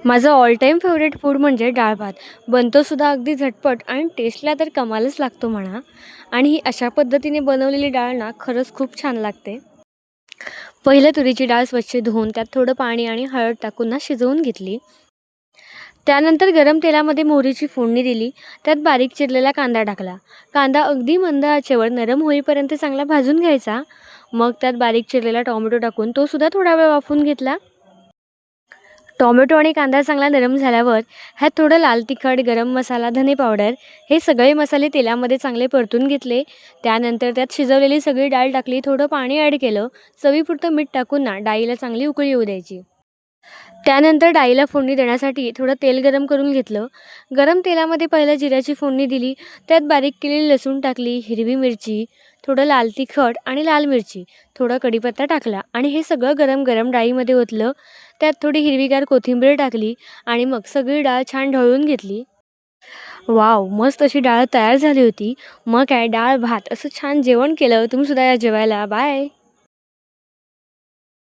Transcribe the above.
माझं all time favourite food म्हणजे डाळ भात. बनतो सुद्धा अगदी झटपट आणि टेस्टला तर कमालच लागतो म्हणा. आणि ही अशा पद्धतीने बनवलेली डाळ ना खरंच खूप छान लागते. पहिलं तुरीची डाळ स्वच्छ धुवून त्यात थोडं पाणी आणि हळद टाकून ना शिजवून घेतली. त्यानंतर गरम तेलामध्ये मोहरीची फोडणी दिली. त्यात बारीक चिरलेला कांदा टाकला. कांदा अगदी मंद आचेवर नरम होईपर्यंत चांगला भाजून घ्यायचा. मग त्यात बारीक चिरलेला टोमॅटो टाकून तो सुद्धा थोडा वेळ वाफवून घेतला. टोमॅटो आणि कांदा चांगला नरम झाल्यावर ह्यात थोडं लाल तिखट, गरम मसाला, धने पावडर हे सगळे मसाले तेलामध्ये चांगले परतून घेतले. त्यानंतर त्यात शिजवलेली सगळी डाळ टाकली. थोडं पाणी ॲड केलं. चवीपुरतं मीठ टाकून ना डाळीला चांगली उकळी येऊ द्यायची. त्यानंतर डाळीला फोडणी देण्यासाठी थोडं तेल गरम करून घेतलं. गरम तेलामध्ये पहिलं जिऱ्याची फोडणी दिली. त्यात बारीक केलेली लसूण टाकली, हिरवी मिरची, थोडं लाल तिखट आणि लाल मिरची, थोडा कढीपत्ता टाकला आणि हे सगळं गरम गरम डाळीमध्ये ओतलं. त्यात थोडी हिरवीगार कोथिंबीर टाकली आणि मग सगळी डाळ छान ढवळून घेतली. वाव! मस्त अशी डाळ तयार झाली होती. मग काय डाळ भात असं छान जेवण केलं. तुम्ही सुद्धा या जेवायला. बाय.